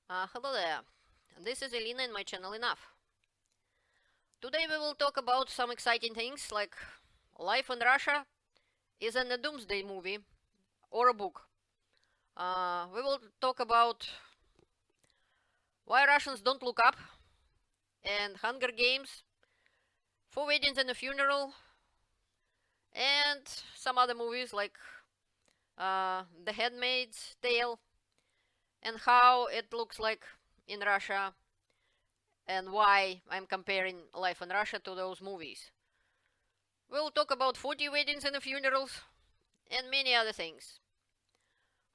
Hello there, this is Elena in my channel Enough. Today we will talk about some exciting things like life in Russia isn't a Doomsday movie or a book. We will talk about why Russians don't look up, and Hunger Games, 4 Weddings and a Funeral, and some other movies like The Handmaid's Tale, and how it looks like in Russia and why I'm comparing life in Russia to those movies. We'll talk about 40 weddings and funerals and many other things.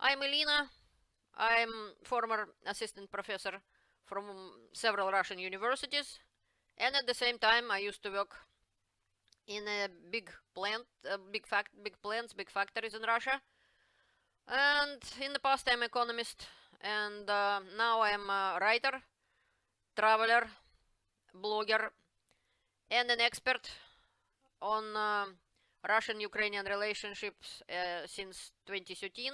I'm Elena. I'm former assistant professor from several Russian universities, and at the same time I used to work in a big factories in Russia. And in the past I'm economist, and now I'm a writer, traveler, blogger, and an expert on Russian-Ukrainian relationships since 2013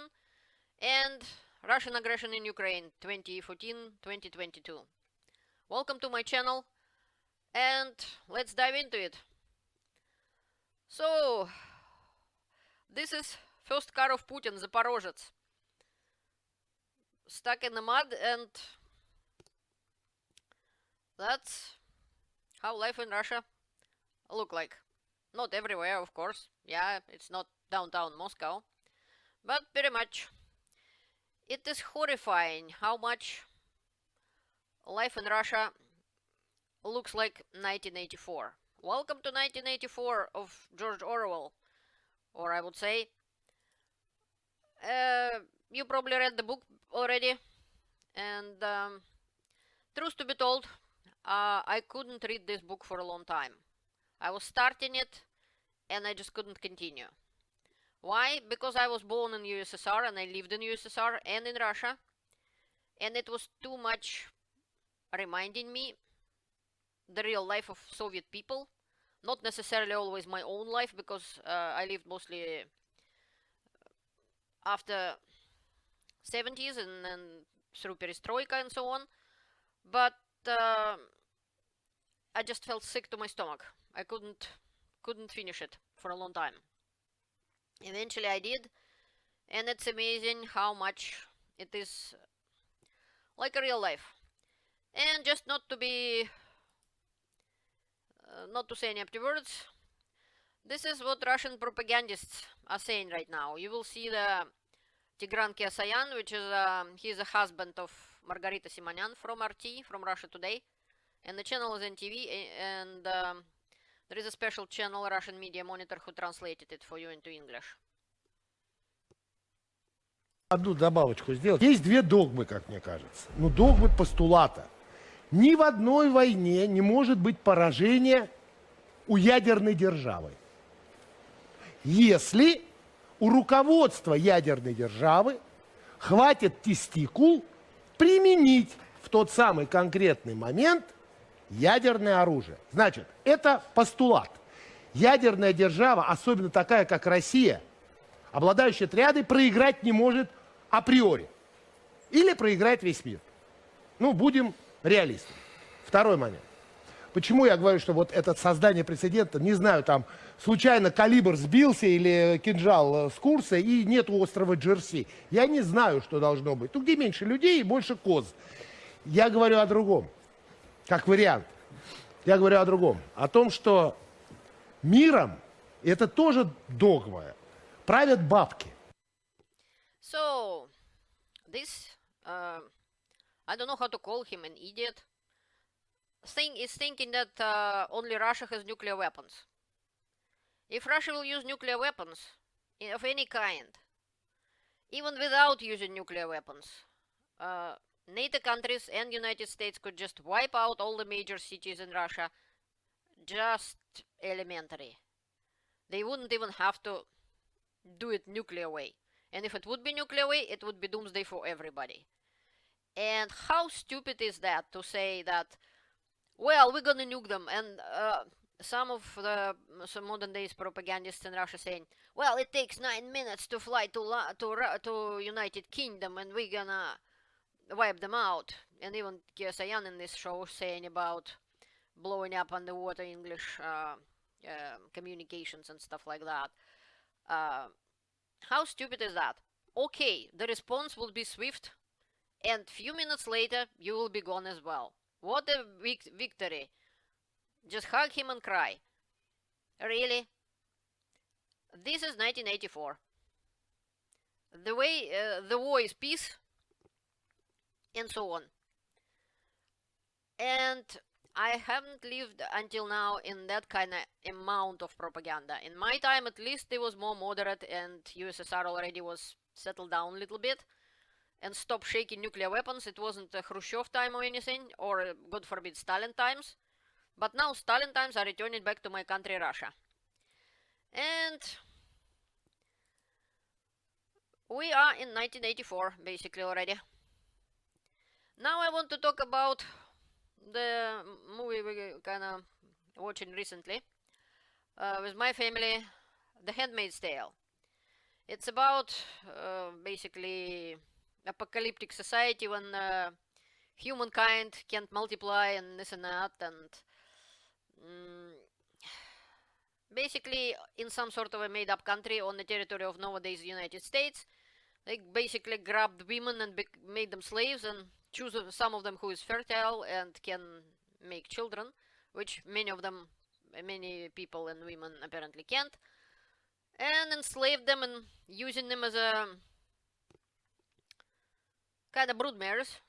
and Russian aggression in Ukraine 2014-2022. Welcome to my channel, and let's dive into it. So, this is first car of Putin, Zaporozhets, stuck in the mud, and that's how life in Russia look like. Not everywhere, of course. Yeah, it's not downtown Moscow, but pretty much. It is horrifying how much life in Russia looks like 1984. Welcome to 1984 of George Orwell, or I would say, you probably read the book already, and truth to be told, I couldn't read this book for a long time. I was starting it, and I just couldn't continue. Why? Because I was born in USSR, and I lived in USSR and in Russia, and it was too much reminding me the real life of Soviet people. Not necessarily always my own life, because I lived mostly after 70s and through perestroika and so on, but I just felt sick to my stomach. I couldn't finish it for a long time. Eventually I did, and it's amazing how much it is like a real life. And just not to be not to say any empty words, this is what Russian propagandists are saying right now. You will see the Tigran Kesayan, which is he's a husband of Margarita Simonyan from RT, from Russia Today, and the channel is NTV, and there is a special channel, Russian Media Monitor, who translated it for you into English. Одну добавочку сделать. Есть две догмы, как мне кажется. Ну, догмы постулата. Ни в одной войне не может быть поражения у ядерной державы. Если у руководства ядерной державы хватит тестикул применить в тот самый конкретный момент ядерное оружие. Значит, это постулат. Ядерная держава, особенно такая, как Россия, обладающая триадой, проиграть не может априори. Или проиграет весь мир. Ну, будем реалистами. Второй момент. Почему я говорю, что вот это создание прецедента, не знаю, там случайно калибр сбился или кинжал с курса и нет острова Джерси. Я не знаю, что должно быть. Тут где меньше людей и больше коз. Я говорю о другом. Как вариант. Я говорю о другом. О том, что миром, это тоже догма, правят бабки. So, this, I don't know how to call him an idiot, is thinking that only Russia has nuclear weapons. If Russia will use nuclear weapons of any kind, even without using nuclear weapons, NATO countries and United States could just wipe out all the major cities in Russia, just elementary. They wouldn't even have to do it nuclear way. And if it would be nuclear way, it would be doomsday for everybody. And how stupid is that to say that, well, we're gonna nuke them, and some modern days propagandists in Russia saying, well, it takes 9 minutes to fly to United Kingdom, and we're gonna wipe them out. And even Sayan in this show saying about blowing up underwater English communications and stuff like that. How stupid is that? Okay, the response will be swift, and few minutes later you will be gone as well. What a victory! Just hug him and cry. Really? This is 1984. The way the war is peace, and so on. And I haven't lived until now in that kind of amount of propaganda. In my time, at least, it was more moderate, and USSR already was settled down a little bit and stopped shaking nuclear weapons. It wasn't a Khrushchev time or anything, or God forbid, Stalin times. But now Stalin times are returning back to my country, Russia. And we are in 1984, basically, already. Now I want to talk about the movie we kind of watching recently with my family, The Handmaid's Tale. It's about basically apocalyptic society when humankind can't multiply and this and that, and basically in some sort of a made-up country on the territory of nowadays United States, they basically grabbed women and made them slaves and choose some of them who is fertile and can make children, which many people and women apparently can't, and enslaved them and using them as a kind of broodmares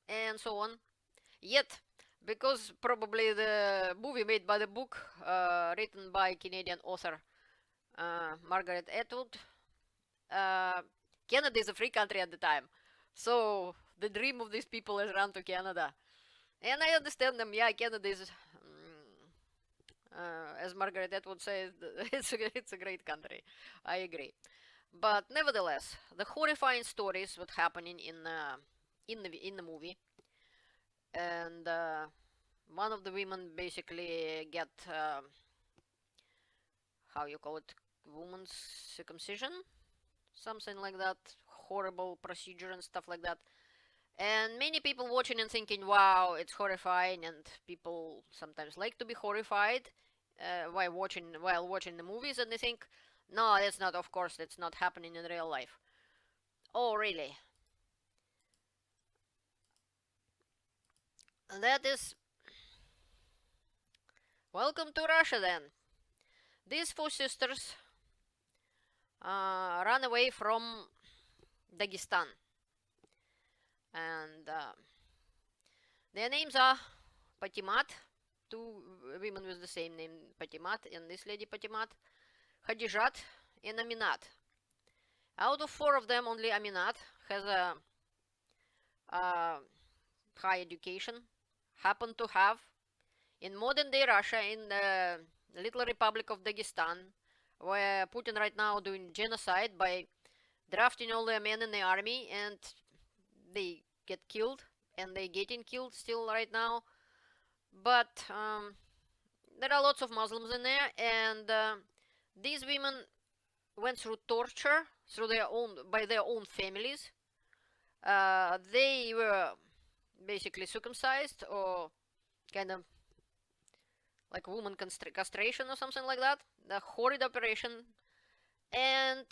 and so on. Yet, because probably the movie made by the book written by Canadian author Margaret Atwood, Canada is a free country at the time, so the dream of these people is run to Canada, and I understand them. Yeah, Canada is, as Margaret Atwood says, it's a great country. I agree, but nevertheless, the horrifying stories what happening in the movie, and one of the women basically get how you call it, woman's circumcision, something like that, horrible procedure and stuff like that. And many people watching and thinking, wow, it's horrifying, and people sometimes like to be horrified while watching the movies, and they think, no, that's not, of course, that's not happening in real life. Oh, really? That is... Welcome to Russia, then. These four sisters ran away from Dagestan. And their names are Patimat, two women with the same name, Patimat, and this lady Patimat, Khadijat, and Aminat. Out of four of them, only Aminat has a high education, happened to have, in modern day Russia, in the little Republic of Dagestan, where Putin right now doing genocide by drafting all their men in the army, and they get killed, and they getting killed still right now. But there are lots of Muslims in there, and these women went through torture by their own families. They were basically circumcised, or kind of like woman castration or something like that. The horrid operation, and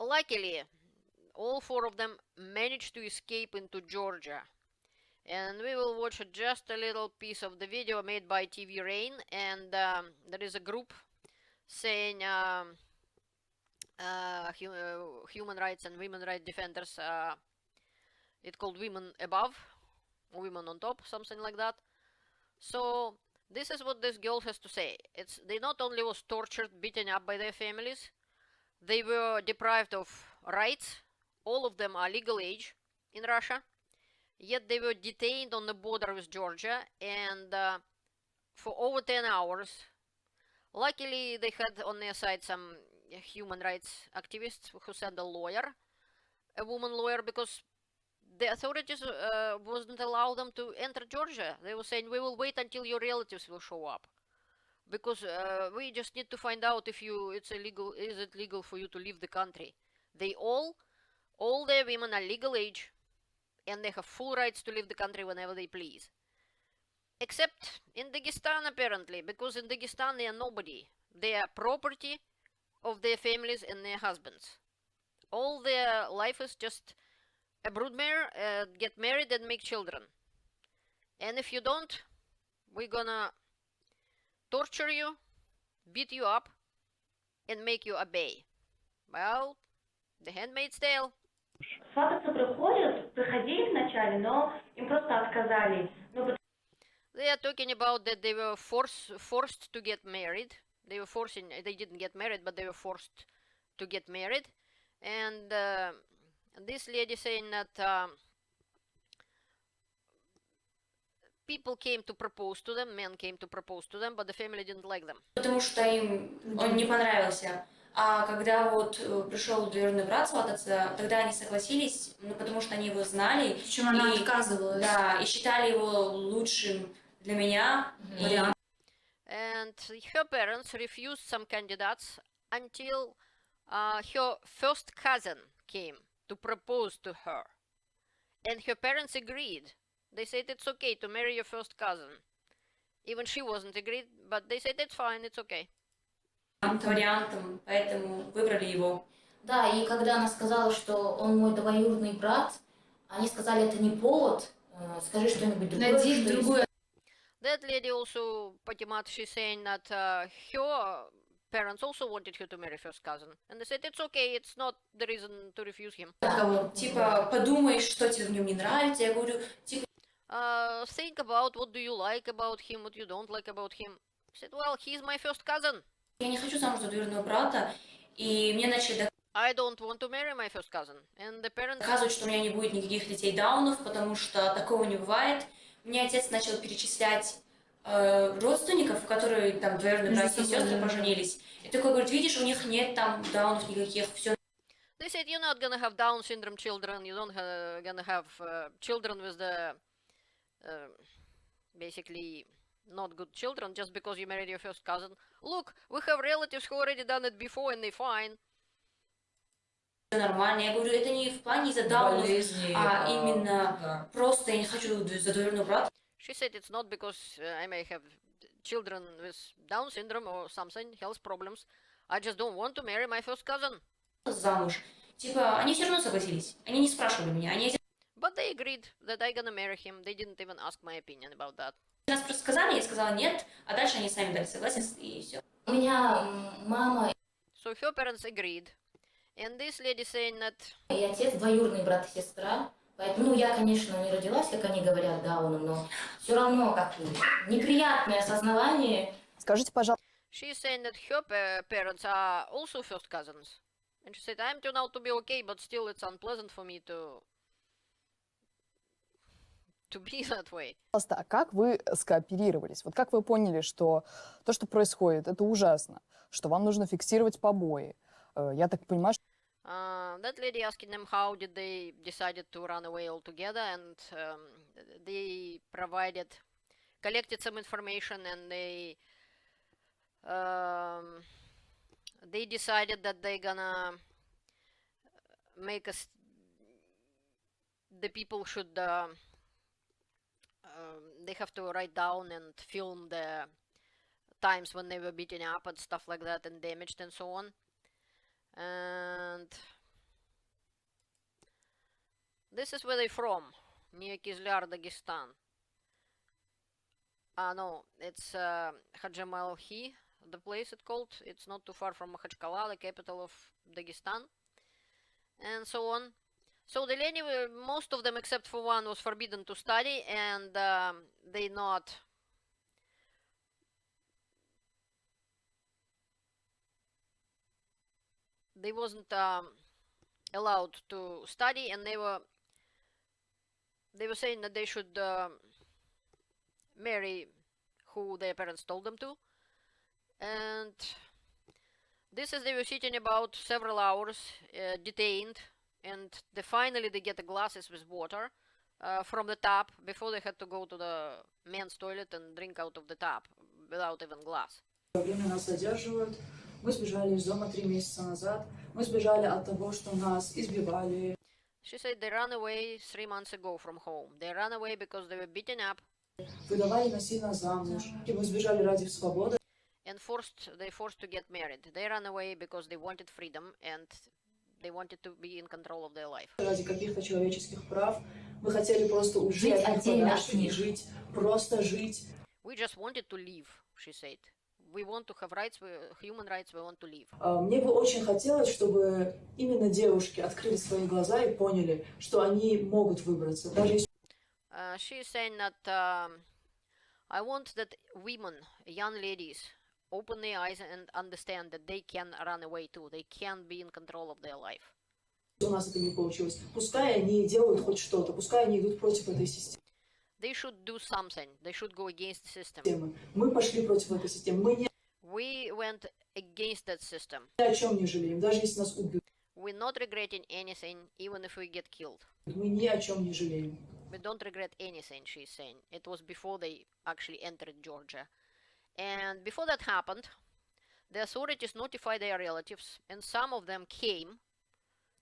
luckily all four of them managed to escape into Georgia. And we will watch just a little piece of the video made by TV Rain, and there is a group saying human rights and women rights defenders, it's called Women Above, Women on Top, something like that. So this is what this girl has to say. They not only was tortured, beaten up by their families, they were deprived of rights. All of them are legal age in Russia, yet they were detained on the border with Georgia, and for over 10 hours. Luckily, they had on their side some human rights activists who sent a woman lawyer, because the authorities wasn't allow them to enter Georgia. They were saying, we will wait until your relatives will show up, because we just need to find out if is it legal for you to leave the country. They all All the women are legal age, and they have full rights to leave the country whenever they please. Except in Dagestan, apparently, because in Dagestan they are nobody. They are property of their families and their husbands. All their life is just a broodmare, get married and make children. And if you don't, we're gonna torture you, beat you up, and make you obey. Well, the Handmaid's Tale. Свататься приходили вначале, но им просто отказали. They are talking about that they were forced to get married. They didn't get married, but they were forced to get married. And this lady saying that people came to propose to them, men came to propose to them, but the family didn't like them. Потому что им он не понравился. А когда вот пришел двоюродный брат свататься, тогда они согласились, ну, потому что они его знали. Причем она отказывалась. Да, и считали его лучшим для меня. And her parents refused some candidates until her first cousin came to propose to her. And her parents agreed. They said it's okay to marry your first cousin. Even she wasn't agreed, but they said it's fine, it's okay. Вариантом, поэтому выбрали его. Да, и когда она сказала, что он мой двоюродный брат, они сказали, это не повод, скажи что-нибудь другое. Найди другое. That lady also, pretty much, she's saying that her parents also wanted her to marry first cousin. And they said it's okay, it's not the reason to refuse him. Типа, подумай, что тебе в нем не нравится. Я говорю, типа... Think about what do you like about him, what you don't like about him. I said, well, he's my first cousin. Я не хочу замуж за двоюродного брата, и мне начали I don't want to marry my first cousin. And the parents... доказывать, что у меня не будет никаких детей даунов, потому что такого не бывает. Мне отец начал перечислять родственников, которые там двоюродные братья и сестры поженились. И такой говорит, видишь, у них нет там даунов никаких, все. They said you're not gonna have Down syndrome children, you don't gonna have children with the basically not good children just because you married your first cousin. Look, we have relatives who already done it before and they're fine. Нормально. Я говорю, это не в плане из-за даунов, а именно просто я не хочу за двоюродного брата. She said it's not because I may have children with Down syndrome or something, health problems. I just don't want to marry my first cousin. Замуж. Типа, они все равно согласились. Они не спрашивали меня. Они... But they agreed that I'm gonna marry him. They didn't even ask my opinion about that. Нас просто сказали, я сказала нет, а дальше они сами дали согласие, и все. У меня мама... So her parents agreed. And this lady saying that... И отец двоюродный брат и сестра. Поэтому, ну, я, конечно, не родилась, как они говорят, Дауном, но все равно как неприятное осознавание. Скажите, пожалуйста. She's saying that her parents are also first cousins. And she said, I'm turned out to be okay, but still it's unpleasant for me to be that way. А как вы скооперировались? Вот как вы поняли, что то, что происходит, это ужасно, что вам нужно фиксировать побои? Я так понимаю, что... That lady asking them how did they decided to run away altogether, and they collected some information, and they decided that they're gonna make the people should they have to write down and film the times when they were beaten up and stuff like that and damaged and so on. And this is where they're from, near Kizlyar, Dagestan. No, it's Hajamalhi, the place it's called. It's not too far from Makhachkala, the capital of Dagestan, and so on. So the lady, most of them except for one, was forbidden to study, and they wasn't allowed to study, and they were saying that they should marry who their parents told them to. And this is they were sitting about several hours detained, and finally they get the glasses with water from the tap before they had to go to the men's toilet and drink out of the tap without even glass. Время нас задерживают, Мы сбежали из дома 3 месяца назад. Мы сбежали от того, что нас избивали. She said they ran away 3 months ago from home. They ran away because they were beaten up Выдавали насильно замуж. И мы сбежали ради свободы. and they forced to get married. They ran away because they wanted freedom and they wanted to be in control of their life. Ради каких-то человеческих прав. Мы хотели просто уйти Жить от них отдельно подальше от и них. жить. Просто жить. We just wanted to live, she said. We want to have rights, human rights, we want to live. Мне бы очень хотелось, чтобы именно девушки открыли свои глаза и поняли, что они могут выбраться. Даже если She is saying that I want that women, young ladies, open their eyes and understand that they can run away too. They can be in control of their life. у нас это не получилось. Пускай они делают хоть что-то, пускай они идут против этой They should do something. They should go against the system. системы. Мы пошли против этой системы. Мы ни We went against that system. о чем не жалеем, даже если нас убьют. We're not regretting anything, even if we get killed. Мы ни о чем не жалеем. We don't regret anything, she's saying. It was before they actually entered Georgia. And before that happened, the authorities notified their relatives, and some of them came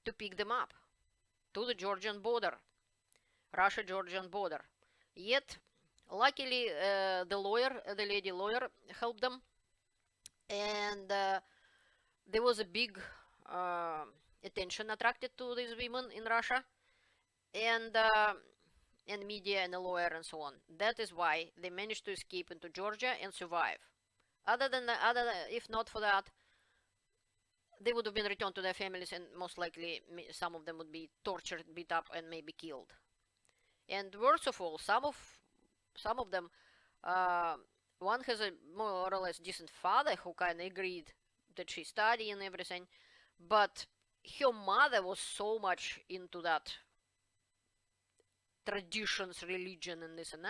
to pick them up to the Georgian border, Russia-Georgian border. Yet, luckily, the lady lawyer helped them, and there was a big attention attracted to these women in Russia, and media and a lawyer and so on. That is why they managed to escape into Georgia and survive. If not for that, they would have been returned to their families, and most likely some of them would be tortured, beat up, and maybe killed. And worst of all, some of them, one has a more or less decent father who kind of agreed that she studied and everything, but her mother was so much into that traditions, religion, and this and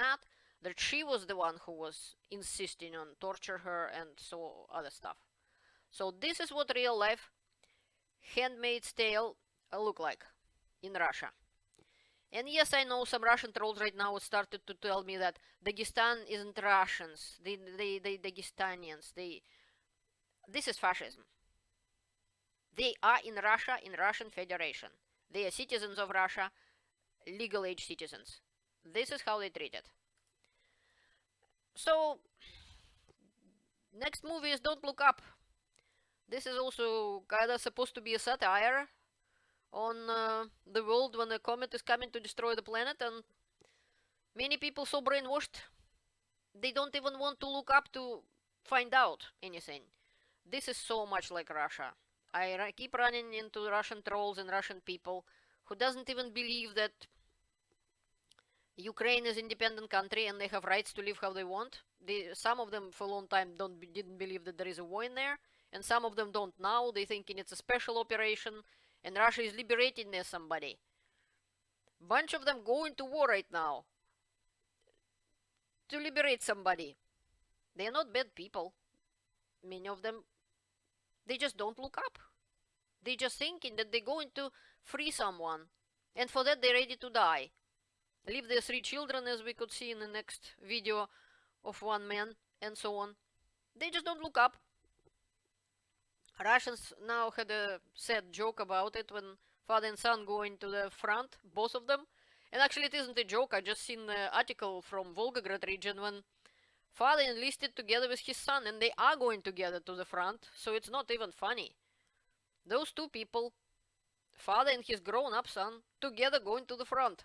that she was the one who was insisting on torture her and so other stuff. So this is what real life Handmaid's Tale look like in Russia. And yes, I know some Russian trolls right now started to tell me that Dagestan isn't Russians, they Dagestanians, this is fascism. They are in Russia, in Russian Federation. They are citizens of Russia, legal age citizens. This is how they treat it. So, next movie is Don't Look Up. This is also kinda supposed to be a satire on the world when a comet is coming to destroy the planet, and many people so brainwashed they don't even want to look up to find out anything. This is so much like Russia. I keep running into Russian trolls and Russian people who doesn't even believe that Ukraine is an independent country and they have rights to live how they want. Some of them for a long time didn't believe that there is a war in there, and some of them don't now. They thinking it's a special operation and Russia is liberating somebody. Bunch of them going to war right now to liberate somebody. They are not bad people. Many of them, they just don't look up. They just thinking that they're going to free someone, and for that they're ready to die. Leave their 3 children, as we could see in the next video of one man, and so on. They just don't look up. Russians now had a sad joke about it when father and son going to the front, both of them. And actually it isn't a joke, I just seen an article from Volgograd region when father enlisted together with his son, and they are going together to the front, so it's not even funny. Those two people, father and his grown-up son, together going to the front.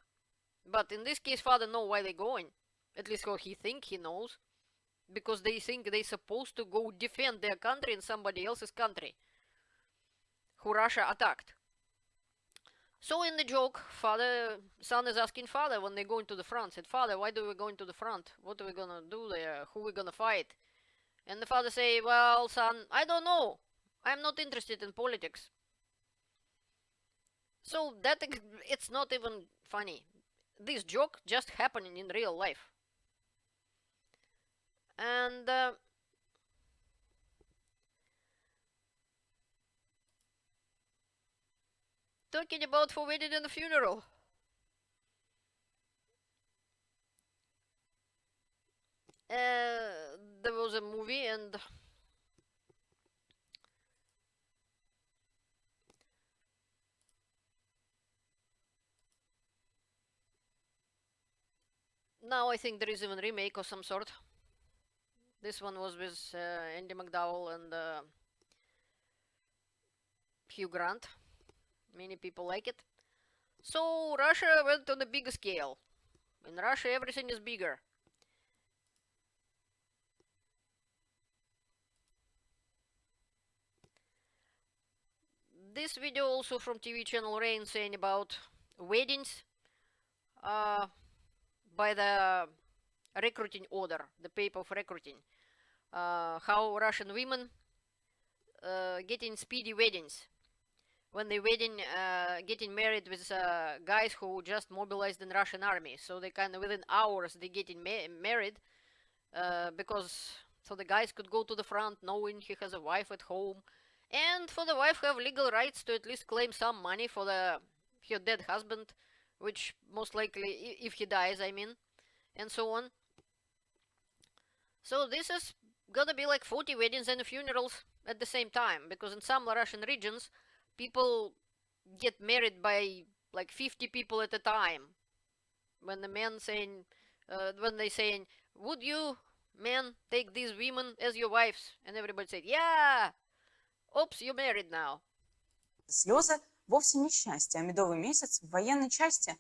But in this case, father knows why they're going. At least what he thinks he knows. Because they think they're supposed to go defend their country in somebody else's country, who Russia attacked. So in the joke, son is asking father when they're going to the front, said, "Father, why do we go into the front? What are we gonna do there? Who are we gonna fight?" And the father say, "Well, son, I don't know. I'm not interested in politics." So that it's not even funny. This joke just happening in real life. And talking about for wedding and a funeral. There was a movie, and Now I think there is even remake of some sort. This one was with Andy McDowell and Hugh Grant. Many people like it. So Russia went on a big scale. In Russia everything is bigger. This video also from TV channel Rain saying about weddings by the recruiting order, the paper of recruiting. How Russian women getting speedy weddings. When they getting married with guys who just mobilized in Russian army. So they kind of within hours they getting married because so the guys could go to the front knowing he has a wife at home. And for the wife have legal rights to at least claim some money for her dead husband, which most likely, if he dies, I mean, and so on. So this is gonna be like 40 weddings and funerals at the same time, because in some Russian regions, people get married by like 50 people at a time. When the men saying, when they saying, would you, men, take these women as your wives? And everybody said, yeah. Oops, you're married now. Слезы вовсе не счастье, а медовый месяц в военной части.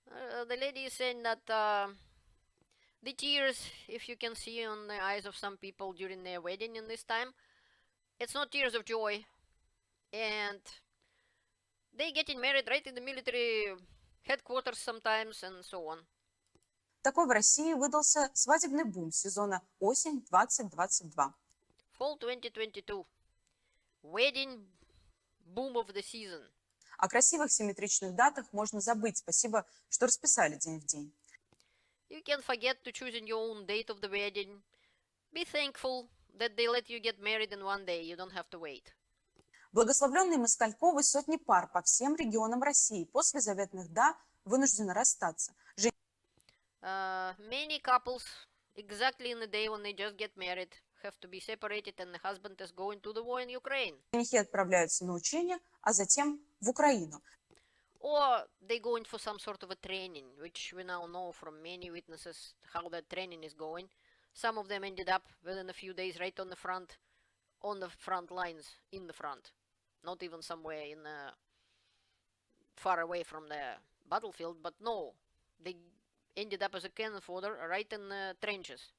The lady is saying that the tears, if you can see on the eyes of some people during their wedding in this time, it's not tears of joy. And they getting married right in the military headquarters sometimes and so on. Такой в России выдался свадебный бум сезона осень 2022. Fall 2022. Wedding boom of the season. О красивых симметричных датах можно забыть. Спасибо, что расписали день в день. You can forget to choosing your own date of the wedding. Be thankful that they let you get married in one day. You don't have to wait. Благословленные Москальковы сотни пар по всем регионам России после заветных «да» вынуждены расстаться. Many couples, exactly in the day when they just get married, have to be separated, and the husband is going to the war in Ukraine. Женихи отправляются на учения, а затем в Украину. Or they going for some sort of a training, which we now know from many witnesses how that training is going. Some of them ended up within a few days right on the front lines, in the front. Not even somewhere in far away from the battlefield, but no, they ended up as a cannon fodder right in the trenches.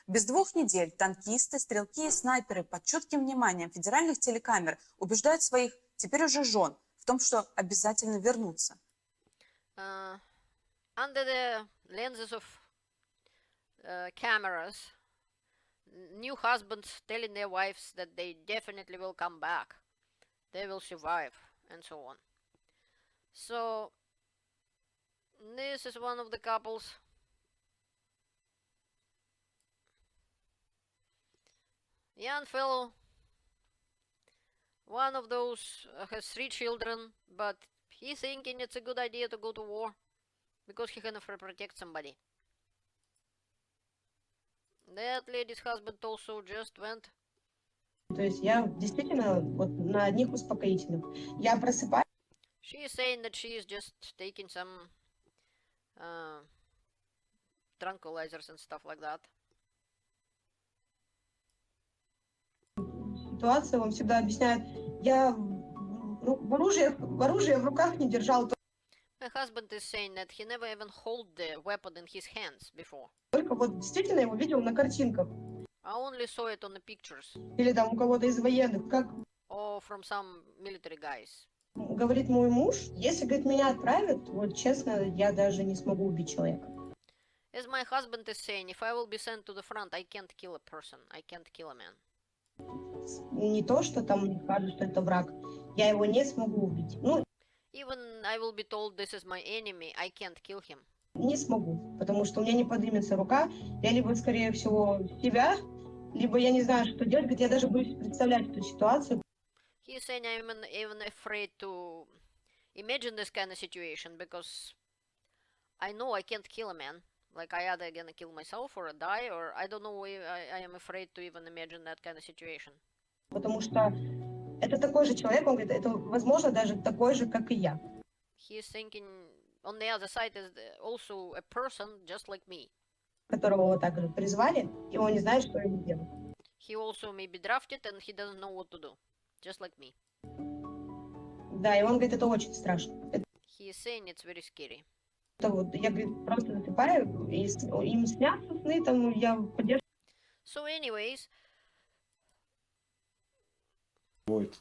Без 2 недель танкисты, стрелки и снайперы под чутким вниманием федеральных телекамер убеждают своих, теперь уже жен, в том, что обязательно вернутся. Under the lenses of cameras, new husbands telling their wives that they definitely will come back, they will survive, and so on. So this is one of the couples. Young fellow, one of those has 3 children, but he's thinking it's a good idea to go to war because he can protect somebody. That lady's husband also just went. То есть я действительно вот на одних успокоительных. Я просыпаюсь. She is saying that she is just taking some tranquilizers and stuff like that. Ситуация, он всегда объясняет, я оружие в руках не держал. My husband is saying that he never even held the weapon in his hands before. Только вот действительно его видел на картинках. I only saw it on the pictures. Или там у кого-то из военных. Как Or from some military guys. говорит мой муж, если, говорит, меня отправят, вот честно, я даже не смогу убить человека. As my husband is saying, if I will be sent to the front, I can't kill a person. I can't kill a man. Не то, что там мне скажут, что это враг. Я его не смогу убить. Ну, Even I will be told this is my enemy, I can't kill him. не смогу, потому что у меня не поднимется рука. Я либо, скорее всего, себя, либо я не знаю, что делать. Говорит, я даже боюсь представлять эту ситуацию. He is saying I'm even afraid to imagine this kind of situation because I know I can't kill a man. Like I either gonna kill myself or die, or I don't know. I am afraid to even imagine that kind of situation. Потому что это такой же человек, он говорит, это, возможно, даже такой же, как и я. He is thinking on the other side is also a person just like me. Которого вот так же призвали, и он не знает, что ему делать. He also may be drafted and he doesn't know what to do, just like me. Да, и он говорит, это очень страшно. He is saying it's very scary. Это вот, я, говорит, просто засыпаю, и им снятся сны, там, я поддерживаю. So anyways, будет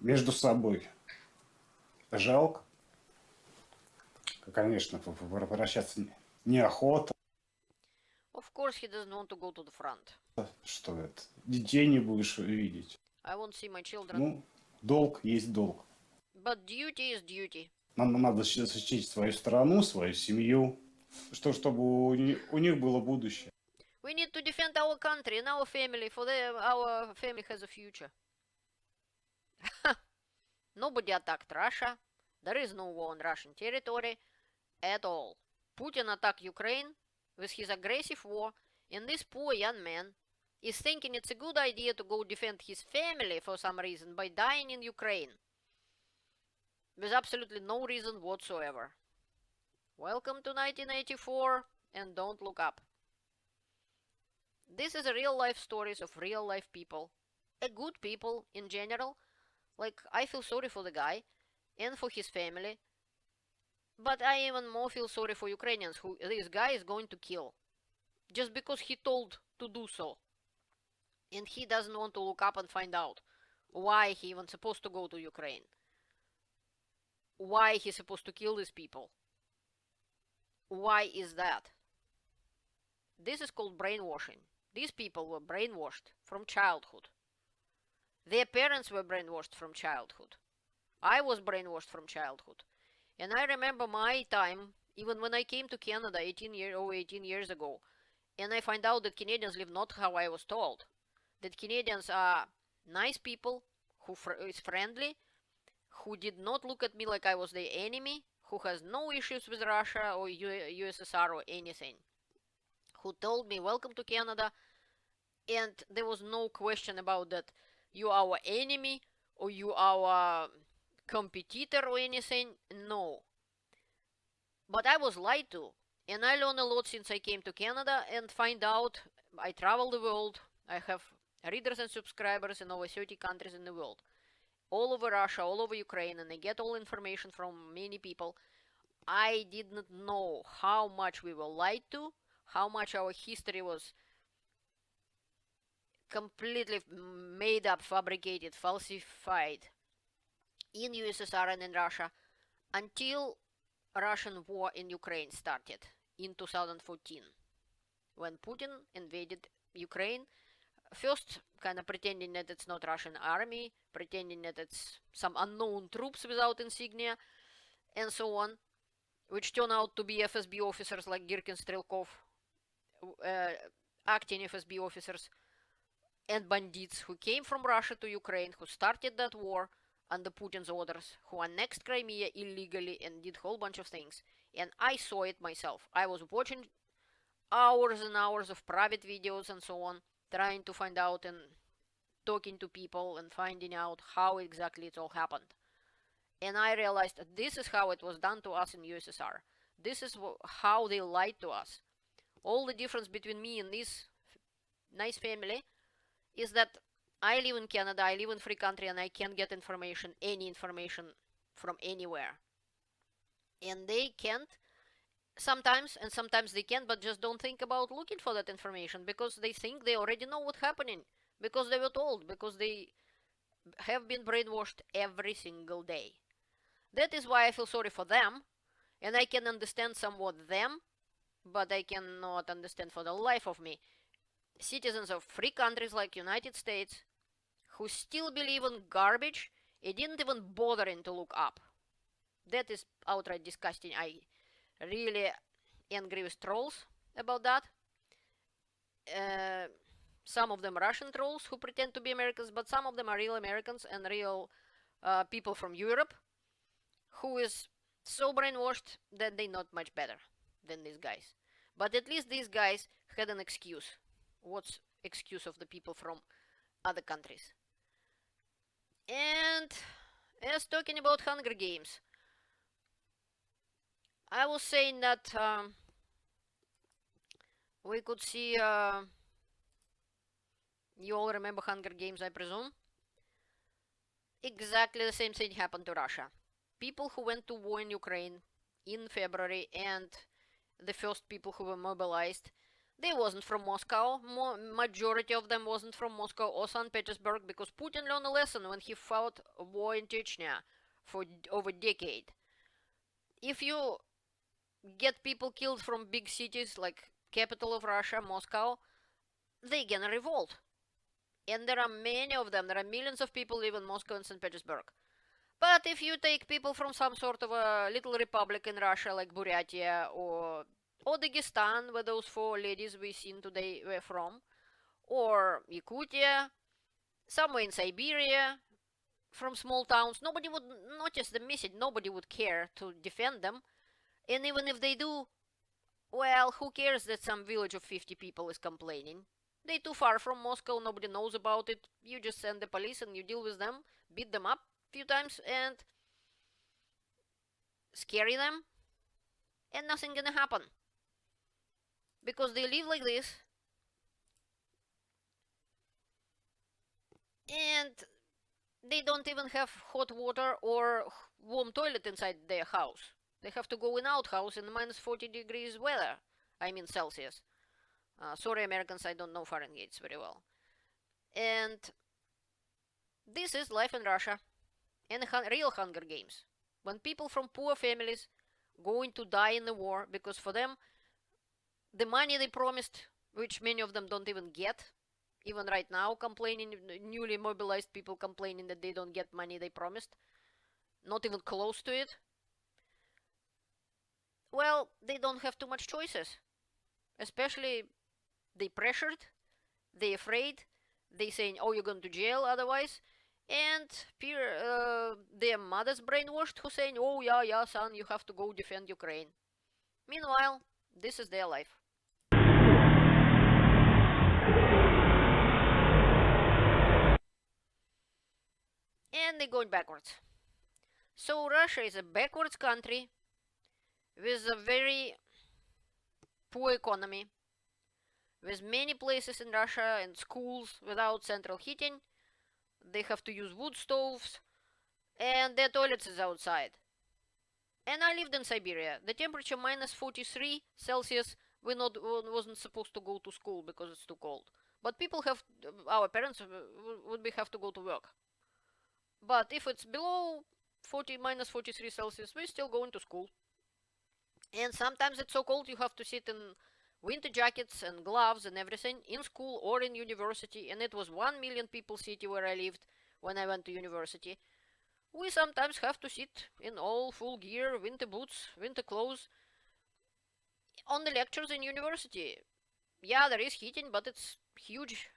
между собой. Жалко. Конечно, прощаться неохота. of course he doesn't want to go to the front. Что это? Детей не будешь видеть. I won't see my children. Ну, долг есть долг. But duty is duty. Нам надо защитить свою страну, свою семью, чтобы у них было будущее. We need to defend our country and our family, for our family has a future. Nobody attacked Russia. There is no war on Russian territory at all. Putin attacked Ukraine with his aggressive war, and this poor young man is thinking it's a good idea to go defend his family for some reason by dying in Ukraine. With absolutely no reason whatsoever. Welcome to 1984, and don't look up. This is a real life stories of real life people. A good people in general. Like, I feel sorry for the guy and for his family. But I even more feel sorry for Ukrainians who this guy is going to kill. Just because he told to do so. And he doesn't want to look up and find out why he even supposed to go to Ukraine. Why he's supposed to kill these people. Why is that? This is called brainwashing. These people were brainwashed from childhood. Their parents were brainwashed from childhood. I was brainwashed from childhood. And I remember my time, even when I came to Canada 18 years ago, and I find out that Canadians live not how I was told. That Canadians are nice people, who is friendly, who did not look at me like I was their enemy, who has no issues with Russia or USSR or anything, who told me, welcome to Canada, and there was no question about that you are our enemy or you are our competitor or anything. No. But I was lied to, and I learned a lot since I came to Canada and find out. I travel the world. I have readers and subscribers in over 30 countries in the world, all over Russia, all over Ukraine, and I get all information from many people. I did not know how much we were lied to, how much our history was completely made up, fabricated, falsified in USSR and in Russia until Russian war in Ukraine started in 2014, when Putin invaded Ukraine. First, kind of pretending that it's not Russian army, pretending that it's some unknown troops without insignia, and so on, which turn out to be FSB officers like Girkin, Strelkov, acting FSB officers, and bandits who came from Russia to Ukraine, who started that war under Putin's orders, who annexed Crimea illegally and did a whole bunch of things. And I saw it myself. I was watching hours and hours of private videos and so on, trying to find out and talking to people and finding out how exactly it all happened. And I realized that this is how it was done to us in USSR. This is how they lied to us. All the difference between me and this nice family is that I live in Canada, I live in free country, and I can get information, any information from anywhere. And they can't sometimes, and sometimes they can, but just don't think about looking for that information because they think they already know what's happening, because they were told, because they have been brainwashed every single day. That is why I feel sorry for them, and I can understand somewhat them, but I cannot understand for the life of me citizens of free countries like United States who still believe in garbage and didn't even bother to look up. That is outright disgusting. I really angry with trolls about that. Some of them Russian trolls who pretend to be Americans, but some of them are real Americans and real people from Europe who is so brainwashed that they're not much better than these guys. But at least these guys had an excuse. What's excuse of the people from other countries? And as talking about Hunger Games, I was saying that we could see, you all remember Hunger Games, I presume? Exactly the same thing happened to Russia. People who went to war in Ukraine in February and the first people who were mobilized, they wasn't from Moscow. Majority of them wasn't from Moscow or St. Petersburg, because Putin learned a lesson when he fought a war in Chechnya for over a decade. If you get people killed from big cities like capital of Russia, Moscow, they gonna revolt. And there are many of them. There are millions of people live in Moscow and St. Petersburg. But if you take people from some sort of a little republic in Russia, like Buryatia or Dagestan, where those four ladies we seen today were from, or Yakutia, somewhere in Siberia, from small towns, nobody would notice the message. Nobody would care to defend them. And even if they do, well, who cares that some village of 50 people is complaining? They're too far from Moscow, nobody knows about it. You just send the police and you deal with them, beat them up a few times and scare them, and nothing gonna happen. Because they live like this. And they don't even have hot water or warm toilet inside their house. They have to go in outhouse in minus 40 degrees weather. I mean Celsius. Sorry, Americans, I don't know Fahrenheit very well. And this is life in Russia and real Hunger Games. When people from poor families going to die in the war, because for them, the money they promised, which many of them don't even get, even right now complaining, newly mobilized people complaining that they don't get money they promised, not even close to it. Well, they don't have too much choices. Especially they pressured, they afraid, they saying, oh, you're going to jail otherwise, and their mothers brainwashed who saying, oh yeah son, you have to go defend Ukraine. Meanwhile, this is their life. And they're going backwards. So Russia is a backwards country with a very poor economy, with many places in Russia and schools without central heating. They have to use wood stoves, and their toilets is outside. And I lived in Siberia. The temperature minus 43 Celsius, wasn't supposed to go to school because it's too cold. But people have, our parents would have to go to work. But if it's below minus 43 Celsius, we're still going to school. And sometimes it's so cold you have to sit in winter jackets and gloves and everything in school or in university. And it was 1 million people city where I lived when I went to university. We sometimes have to sit in all full gear, winter boots, winter clothes on the lectures in university. Yeah, there is heating, but it's huge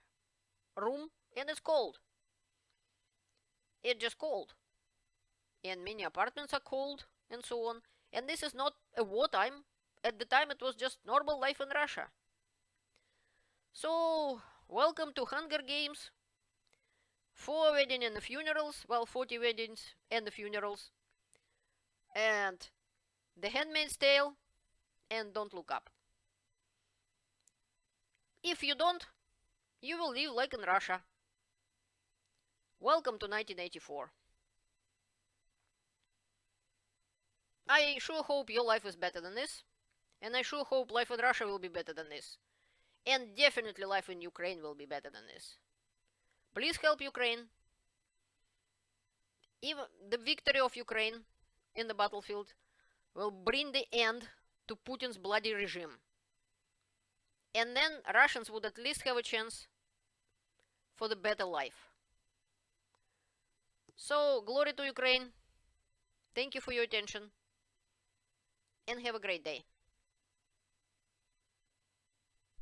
room and it's cold. It's just cold. And many apartments are cold and so on. And this is not a wartime. At the time it was just normal life in Russia. So, welcome to Hunger Games. 4 weddings and the funerals. Well, 40 weddings and the funerals. And The Handmaid's Tale. And Don't Look Up. If you don't, you will live like in Russia. Welcome to 1984. I sure hope your life is better than this. And I sure hope life in Russia will be better than this. And definitely life in Ukraine will be better than this. Please help Ukraine. Even the victory of Ukraine in the battlefield will bring the end to Putin's bloody regime. And then Russians would at least have a chance for the better life. So, glory to Ukraine. Thank you for your attention. And have a great day.